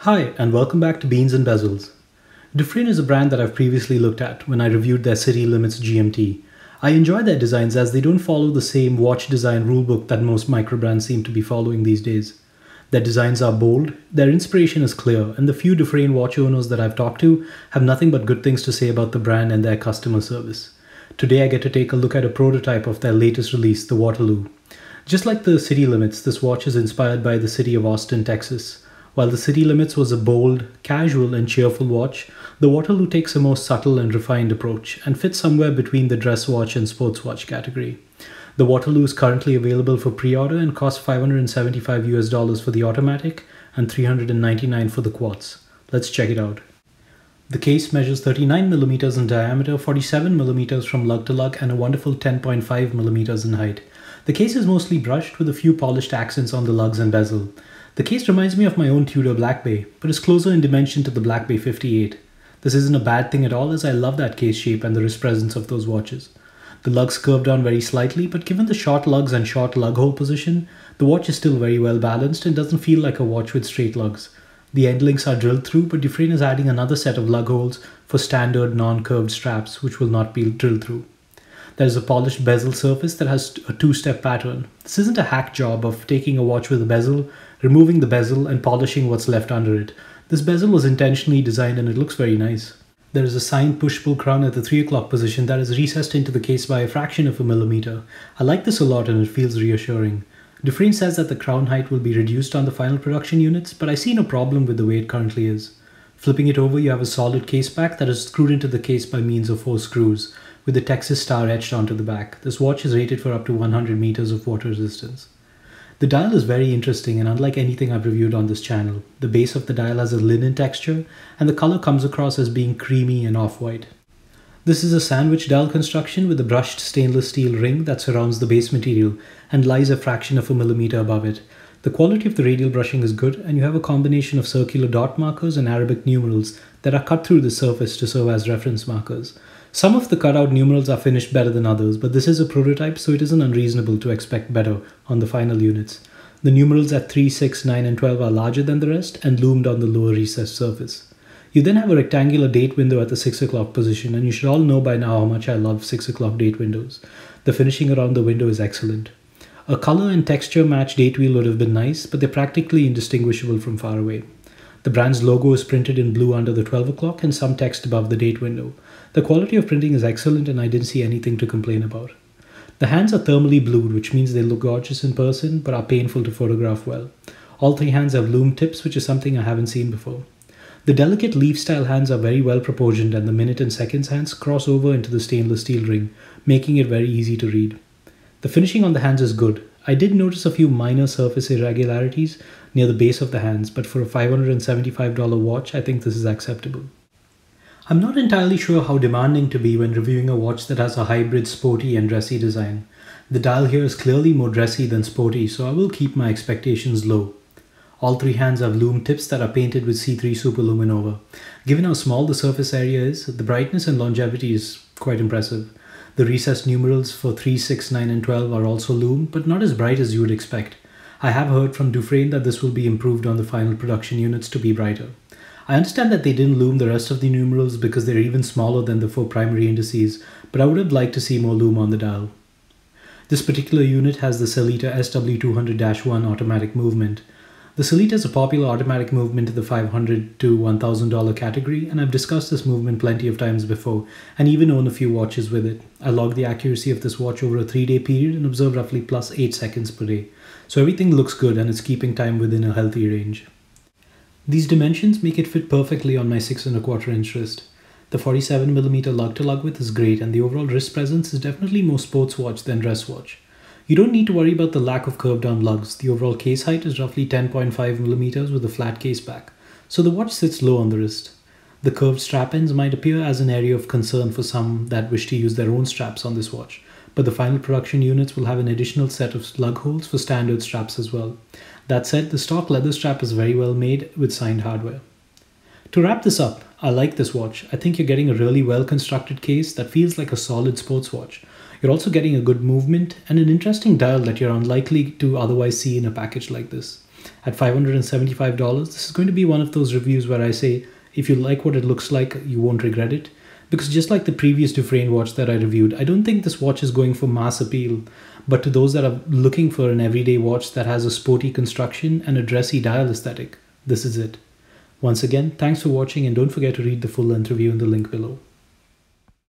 Hi, and welcome back to Beans and Bezels. DuFrane is a brand that I've previously looked at when I reviewed their City Limits GMT. I enjoy their designs as they don't follow the same watch design rulebook that most microbrands seem to be following these days. Their designs are bold, their inspiration is clear, and the few DuFrane watch owners that I've talked to have nothing but good things to say about the brand and their customer service. Today I get to take a look at a prototype of their latest release, the Waterloo. Just like the City Limits, this watch is inspired by the city of Austin, Texas. While the City Limits was a bold, casual, and cheerful watch, the Waterloo takes a more subtle and refined approach and fits somewhere between the dress watch and sports watch category. The Waterloo is currently available for pre-order and costs $575 for the automatic and $399 for the Quartz. Let's check it out. The case measures 39mm in diameter, 47mm from lug to lug, and a wonderful 10.5mm in height. The case is mostly brushed with a few polished accents on the lugs and bezel. The case reminds me of my own Tudor Black Bay, but is closer in dimension to the Black Bay 58. This isn't a bad thing at all, as I love that case shape and the wrist presence of those watches. The lugs curve down very slightly, but given the short lugs and short lug hole position, the watch is still very well balanced and doesn't feel like a watch with straight lugs. The end links are drilled through, but DuFrane is adding another set of lug holes for standard non-curved straps, which will not be drilled through. There is a polished bezel surface that has a two-step pattern. This isn't a hack job of taking a watch with a bezel, removing the bezel, and polishing what's left under it. This bezel was intentionally designed and it looks very nice. There is a signed push-pull crown at the 3 o'clock position that is recessed into the case by a fraction of a millimeter. I like this a lot and it feels reassuring. DuFrane says that the crown height will be reduced on the final production units, but I see no problem with the way it currently is. Flipping it over, you have a solid case back that is screwed into the case by means of 4 screws, with the Texas star etched onto the back. This watch is rated for up to 100 meters of water resistance. The dial is very interesting and unlike anything I've reviewed on this channel. The base of the dial has a linen texture and the color comes across as being creamy and off-white. This is a sandwich dial construction with a brushed stainless steel ring that surrounds the base material and lies a fraction of a millimeter above it. The quality of the radial brushing is good and you have a combination of circular dot markers and Arabic numerals that are cut through the surface to serve as reference markers. Some of the cutout numerals are finished better than others, but this is a prototype, so it isn't unreasonable to expect better on the final units. The numerals at 3, 6, 9, and 12 are larger than the rest and loomed on the lower recessed surface. You then have a rectangular date window at the 6 o'clock position, and you should all know by now how much I love 6 o'clock date windows. The finishing around the window is excellent. A color and texture match date wheel would have been nice, but they're practically indistinguishable from far away. The brand's logo is printed in blue under the 12 o'clock and some text above the date window. The quality of printing is excellent and I didn't see anything to complain about. The hands are thermally blued, which means they look gorgeous in person but are painful to photograph well. All 3 hands have loom tips, which is something I haven't seen before. The delicate leaf style hands are very well proportioned and the minute and seconds hands cross over into the stainless steel ring, making it very easy to read. The finishing on the hands is good. I did notice a few minor surface irregularities near the base of the hands, but for a $575 watch, I think this is acceptable. I'm not entirely sure how demanding to be when reviewing a watch that has a hybrid sporty and dressy design. The dial here is clearly more dressy than sporty, so I will keep my expectations low. All 3 hands have loom tips that are painted with C3 Superluminova. Given how small the surface area is, the brightness and longevity is quite impressive. The recessed numerals for 3, 6, 9 and 12 are also loomed, but not as bright as you would expect. I have heard from DuFrane that this will be improved on the final production units to be brighter. I understand that they didn't loom the rest of the numerals because they're even smaller than the 4 primary indices, but I would have liked to see more loom on the dial. This particular unit has the Sellita SW200-1 automatic movement. The Sellita is a popular automatic movement in the $500 to $1,000 category, and I've discussed this movement plenty of times before, and even own a few watches with it. I logged the accuracy of this watch over a 3-day period and observed roughly plus 8 seconds per day. So everything looks good and it's keeping time within a healthy range. These dimensions make it fit perfectly on my 6 1/4 inch wrist. The 47mm lug to lug width is great and the overall wrist presence is definitely more sports watch than dress watch. You don't need to worry about the lack of curved down lugs. The overall case height is roughly 10.5mm with a flat case back, so the watch sits low on the wrist. The curved strap ends might appear as an area of concern for some that wish to use their own straps on this watch, but the final production units will have an additional set of lug holes for standard straps as well. That said, the stock leather strap is very well made with signed hardware. To wrap this up, I like this watch. I think you're getting a really well constructed case that feels like a solid sports watch. You're also getting a good movement and an interesting dial that you're unlikely to otherwise see in a package like this. at $575. This is going to be one of those reviews where I say, if you like what it looks like, you won't regret it. Because just like the previous DuFrane watch that I reviewed, I don't think this watch is going for mass appeal, but to those that are looking for an everyday watch that has a sporty construction and a dressy dial aesthetic, this is it. Once again, thanks for watching, and don't forget to read the full length review in the link below.